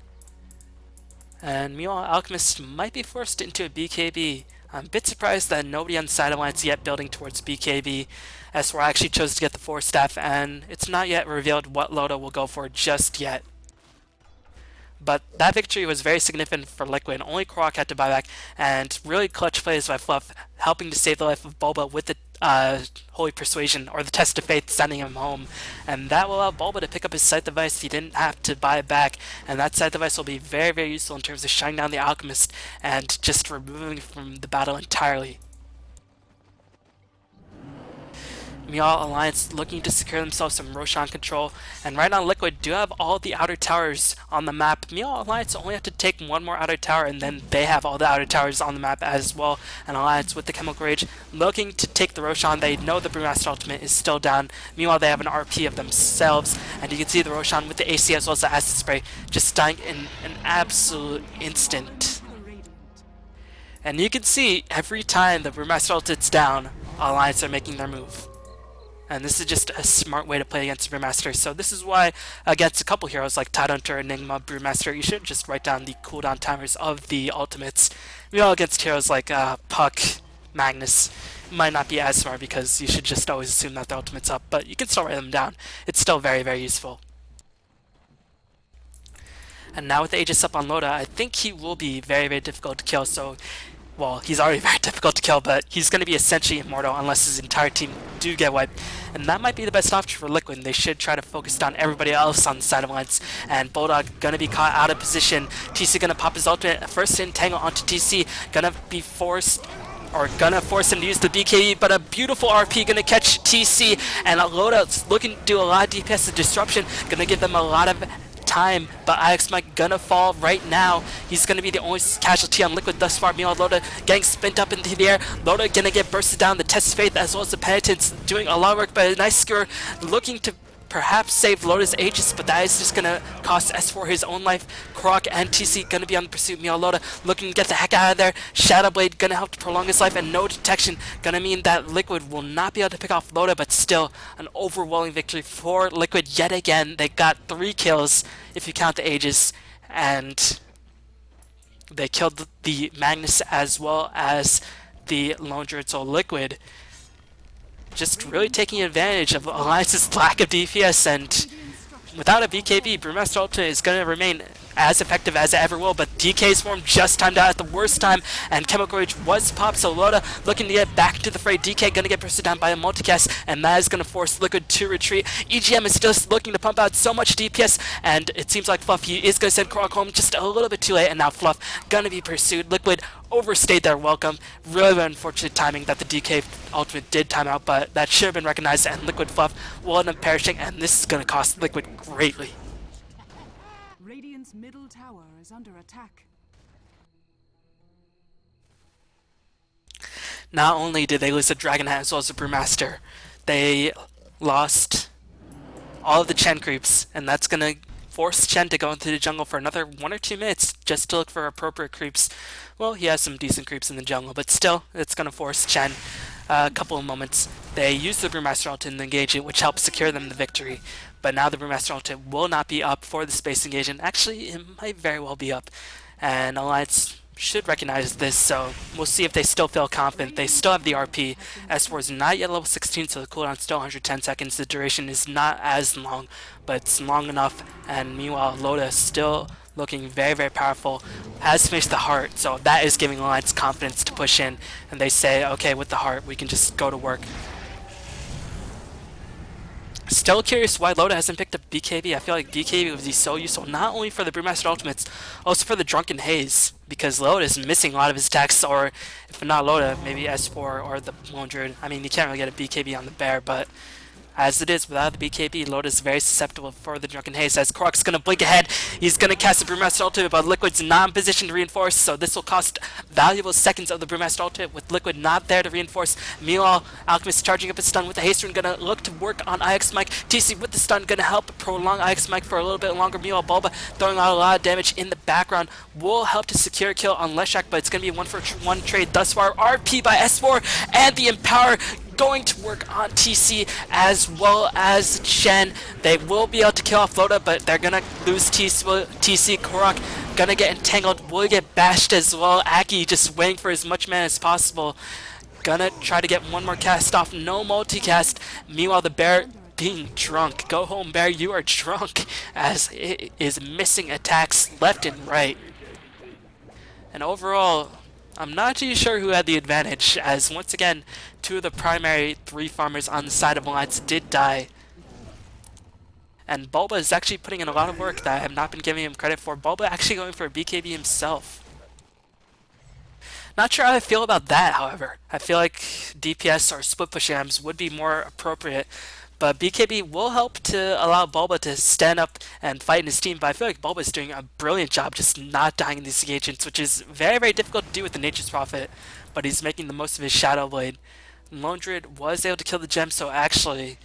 And meanwhile, Alchemist might be forced into a BKB. I'm a bit surprised that nobody on the side alliance yet building towards BKB. S4 actually chose to get the Force Staff, and it's not yet revealed what Loda will go for just yet. But that victory was very significant for Liquid. Only Korok had to buy back, and really clutch plays by Fluff, helping to save the life of Bulba with the Holy Persuasion, or the Test of Faith, sending him home. And that will allow Bulba to pick up his sight device. He didn't have to buy it back, and that sight device will be very, very useful in terms of shutting down the Alchemist and just removing him from the battle entirely. Meanwhile, Alliance looking to secure themselves some Roshan control, and right now Liquid do have all the outer towers on the map. Meanwhile, Alliance only have to take one more outer tower, and then they have all the outer towers on the map as well. And Alliance with the Chemical Rage looking to take the Roshan. They know the Brewmaster Ultimate is still down. Meanwhile, they have an RP of themselves, and you can see the Roshan with the AC as well as the Acid Spray just dying in an absolute instant. And you can see every time the Brewmaster Ultimate's down, Alliance are making their move. And this is just a smart way to play against Brewmaster. So this is why against a couple heroes like Tidehunter, Enigma, Brewmaster, you should just write down the cooldown timers of the ultimates. Meanwhile, against heroes like Puck, Magnus, might not be as smart because you should just always assume that the ultimate's up, but you can still write them down. It's still very, very useful. And now with the Aegis up on Loda, I think he will be very, very difficult to kill, so well, he's already very difficult to kill, but he's going to be essentially immortal unless his entire team do get wiped. And that might be the best option for Liquid. They should try to focus down everybody else on the side of Alliance. And Bulldog going to be caught out of position. TC going to pop his ultimate. First entangle onto TC. Going to be forced, or gonna force him to use the BKB, but a beautiful RP gonna catch TC. And Loda's looking to do a lot of DPS and disruption. Going to give them a lot of time, but Alex Mike gonna fall right now. He's gonna be the only casualty on Liquid thus far. Meanwhile, Loda getting spent up into the air. Loda gonna get bursted down. The Test of Faith as well as the Penitence doing a lot of work, but a nice skewer looking to perhaps save Loda's Aegis, but that is just gonna cost S4 his own life. Krok and TC gonna be on the pursuit. Meanwhile, Loda looking to get the heck out of there. Shadow Blade gonna help to prolong his life, and no detection gonna mean that Liquid will not be able to pick off Loda, but still an overwhelming victory for Liquid yet again. They got 3 kills if you count the Aegis, and they killed the Magnus as well as the Lone Druid. So Liquid just really taking advantage of Alliance's lack of DPS, and without a BKB, Brewmaster Ultimate is going to remain as effective as it ever will, but DK's form just timed out at the worst time, and Chemical Rage was popped, so Loda looking to get back into the fray. DK going to get pursued down by a multicast, and that is going to force Liquid to retreat. EGM is just looking to pump out so much DPS, and it seems like Fluff, he is going to send Krog home just a little bit too late, and now Fluff going to be pursued. Liquid overstayed their welcome. Really unfortunate timing that the DK ultimate did time out, but that should have been recognized, and Liquid Fluff will end up perishing, and this is going to cost Liquid greatly. Radiant's middle tower is under attack. Not only did they lose the Dragon Hat as well as the Brewmaster, they lost all of the Chen creeps, and that's going to force Chen to go into the jungle for another 1 or 2 minutes just to look for appropriate creeps. Well, he has some decent creeps in the jungle, but still, it's going to force Chen a couple of moments. They use the Brewmaster ult to engage it, which helps secure them the victory. But now the Brewmaster ult will not be up for the space engagement. Actually, it might very well be up. And Alliance should recognize this, so we'll see if they still feel confident. They still have the RP. S4 is not yet level 16, so the cooldown is still 110 seconds. The duration is not as long, but it's long enough. And meanwhile, Loda is still looking very, very powerful. Has finished the heart, so that is giving Alliance confidence to push in. And they say, okay, with the heart, we can just go to work. Still curious why Loda hasn't picked up BKB. I feel like BKB would be so useful, not only for the Brewmaster Ultimates, also for the Drunken Haze, because Loda is missing a lot of his attacks, or if not Loda, maybe S4 or the Lone Druid. I mean, you can't really get a BKB on the bear, but as it is, without the BKB, Loda is very susceptible for the Drunken Haze. As Krok's going to blink ahead, he's going to cast the Brewmaster Ultimate, but Liquid's not in position to reinforce, so this will cost valuable seconds of the Brewmaster Ultimate with Liquid not there to reinforce. Meanwhile, Alchemist charging up his stun with the haste rune, going to look to work on IX Mike. TC with the stun, going to help prolong IX Mike for a little bit longer. Meanwhile, Bulba throwing out a lot of damage in the background will help to secure a kill on Leshak, but it's going to be a 1-for-1 trade thus far. RP by S4 and the Empower going to work on TC as well as Chen. They will be able to kill off Loda, but they're gonna lose TC. Korok gonna get entangled, will get bashed as well. Aki just waiting for as much mana as possible. Gonna try to get one more cast off, no multicast. Meanwhile, the bear being drunk. Go home, bear, you are drunk, as it is missing attacks left and right. And overall, I'm not too sure who had the advantage, as once again, 2 of the primary 3 farmers on the side of Alliance did die. And Bulba is actually putting in a lot of work that I have not been giving him credit for. Bulba actually going for a BKB himself. Not sure how I feel about that, however. I feel like DPS or split push jams would be more appropriate. But BKB will help to allow Bulba to stand up and fight in his team, but I feel like Bulba is doing a brilliant job just not dying in these engagements, which is very, very difficult to do with the Nature's Prophet, but he's making the most of his Shadow Blade. Lone Druid was able to kill the gem, so actually,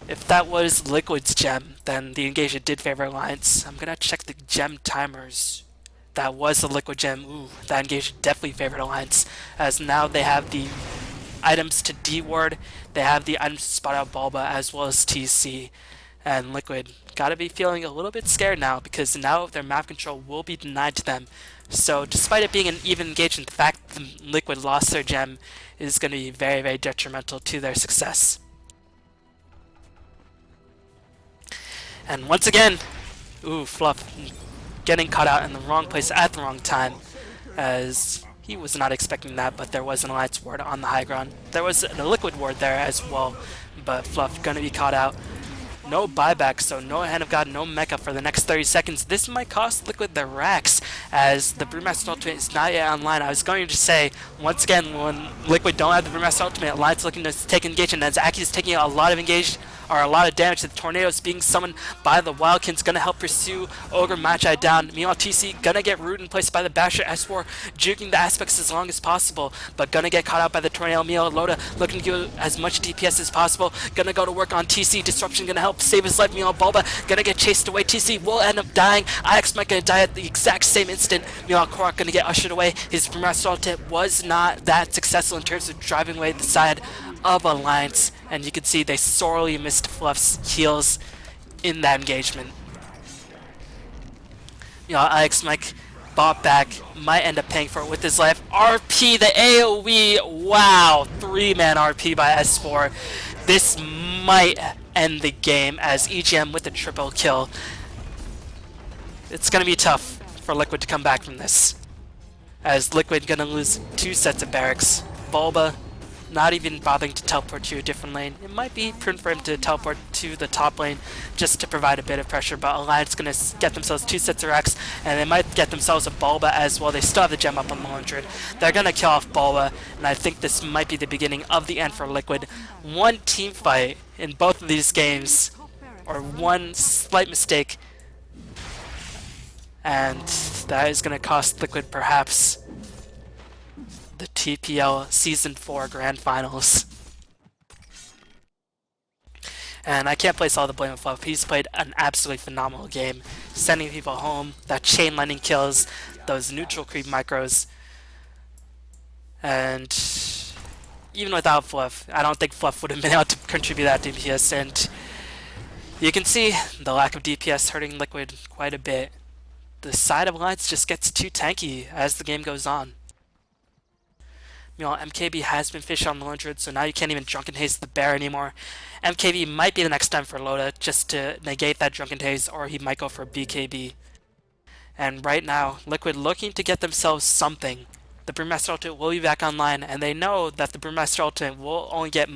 if that was Liquid's gem, then the engagement did favor Alliance. I'm gonna check the gem timers. That was the Liquid gem. Ooh, that engagement definitely favored Alliance, as now they have the items to D-ward, they have the items to spot out Bulba as well as TC, and Liquid gotta be feeling a little bit scared now because now their map control will be denied to them. So despite it being an even engagement, the fact that Liquid lost their gem is going to be very, very detrimental to their success. And once again, ooh, Fluff getting caught out in the wrong place at the wrong time, as he was not expecting that, but there was an Alliance ward on the high ground. There was a Liquid ward there as well, but Fluff gonna be caught out. No buyback, so no Hand of God, no mecha for the next 30 seconds. This might cost Liquid their racks, as the Brewmaster Ultimate is not yet online. I was going to say, once again, when Liquid don't have the Brewmaster Ultimate, Alliance looking to take engagement, as Aki is taking a lot of are a lot of damage. The tornadoes being summoned by the Wildkins gonna help pursue Ogre Magi down. Meanwhile, TC gonna get rooted in place by the Basher S4, juking the aspects as long as possible, but gonna get caught out by the tornado. Meanwhile, Loda looking to give as much DPS as possible. Gonna go to work on TC. Disruption gonna help save his life. Meanwhile, Bulba gonna get chased away. TC will end up dying. IX might gonna die at the exact same instant. Meanwhile, Korok gonna get ushered away. His Brewmaster ult was not that successful in terms of driving away the side of Alliance, and you can see they sorely missed Fluff's heals in that engagement. Alex Mike bought back, might end up paying for it with his life. RP, the AoE, wow, 3-man RP by S4. This might end the game as EGM with a triple kill. It's going to be tough for Liquid to come back from this, as Liquid gonna lose 2 sets of barracks. Bulba not even bothering to teleport to a different lane. It might be prudent for him to teleport to the top lane just to provide a bit of pressure, but Alliance gonna get themselves 2 sets of Rex, and they might get themselves a Bulba as well. They still have the gem up on the 100. They're gonna kill off Bulba, and I think this might be the beginning of the end for Liquid. One team fight in both of these games, or one slight mistake, and that is gonna cost Liquid perhaps the TPL Season 4 Grand Finals. And I can't place all the blame on Fluff. He's played an absolutely phenomenal game, sending people home, that chain lightning kills, those neutral creep micros, and even without Fluff, I don't think Fluff would have been able to contribute that DPS, and you can see the lack of DPS hurting Liquid quite a bit. The side of Alliance just gets too tanky as the game goes on. MKB has been fished on the 100, so now you can't even Drunken Haze the bear anymore. MKB might be the next time for Loda, just to negate that Drunken Haze, or he might go for BKB. And right now, Liquid looking to get themselves something. The Brewmaster Ultimate will be back online, and they know that the Brewmaster Ultimate will only get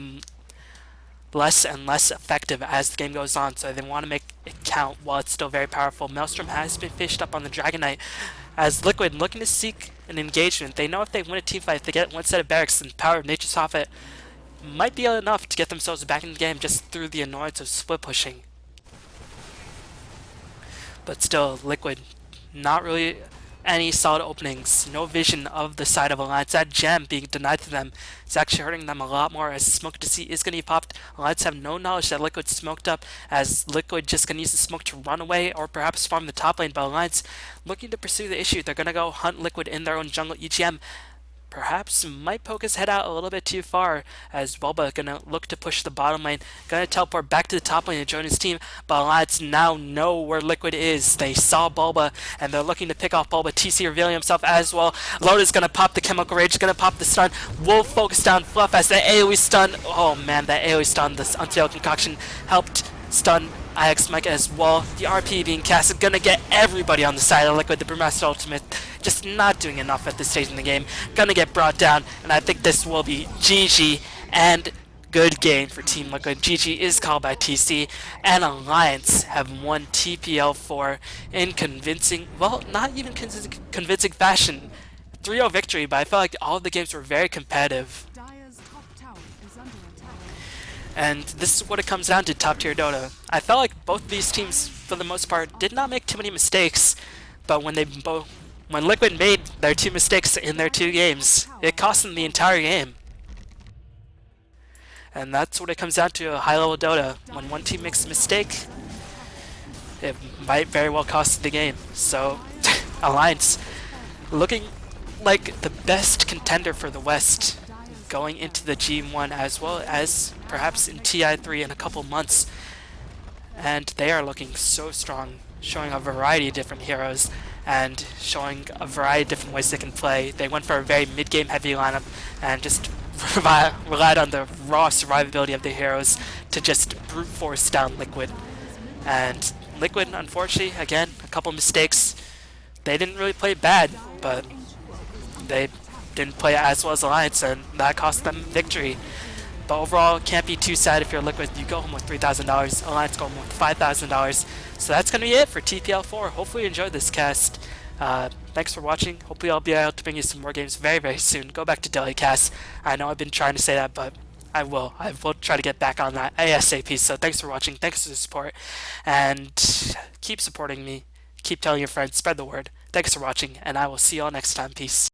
less and less effective as the game goes on, so they want to make it count while it's still very powerful. Maelstrom has been fished up on the Dragon Knight, as Liquid looking to seek an engagement. They know if they win a team fight, if they get 1 set of barracks, and Power of Nature's Prophet might be enough to get themselves back in the game just through the annoyance of split pushing. But still, Liquid not really any solid openings, no vision of the side of Alliance. That gem being denied to them is actually hurting them a lot more, as Smoke to See is going to be popped. Alliance have no knowledge that Liquid smoked up, as Liquid just going to use the smoke to run away or perhaps farm the top lane, but Alliance looking to pursue the issue. They're going to go hunt Liquid in their own jungle. EGM perhaps might poke his head out a little bit too far, as Bulba gonna look to push the bottom lane, gonna teleport back to the top lane and join his team, but Alliance now know where Liquid is. They saw Bulba, and they're looking to pick off Bulba. TC revealing himself as well. Loda's gonna pop the Chemical Rage, gonna pop the stun. Wolf focus down Fluff as the AoE stun. Oh man, that AoE stun, this Unstable Concoction helped stun IX Mike as well. The RP being casted, gonna get everybody on the side of Liquid. The Brewmaster Ultimate just not doing enough at this stage in the game. Gonna get brought down, and I think this will be GG and good game for Team Liquid. GG is called by TC, and Alliance have won TPL 4 in convincing, well, not even convincing fashion. 3-0 victory, but I felt like all of the games were very competitive. Dire's top tower is under attack. And this is what it comes down to, top tier Dota. I felt like both these teams, for the most part, did not make too many mistakes, but when Liquid made their 2 mistakes in their 2 games, it cost them the entire game. And that's what it comes down to, a high-level Dota. When one team makes a mistake, it might very well cost the game. So, Alliance looking like the best contender for the West going into the G1, as well as perhaps in TI3 in a couple months. And they are looking so strong, showing a variety of different heroes and showing a variety of different ways they can play. They went for a very mid-game heavy lineup and just relied on the raw survivability of the heroes to just brute force down Liquid. And Liquid, unfortunately, again, a couple mistakes. They didn't really play bad, but they didn't play as well as Alliance, and that cost them victory. But overall, can't be too sad if you're Liquid. You go home with $3,000. Alliance go home with $5,000. So that's going to be it for TPL 4. Hopefully you enjoyed this cast. Thanks for watching. Hopefully I'll be able to bring you some more games very, very soon. Go back to Daily Cast. I know I've been trying to say that, but I will. I will try to get back on that ASAP. So thanks for watching. Thanks for the support. And keep supporting me. Keep telling your friends. Spread the word. Thanks for watching. And I will see y'all next time. Peace.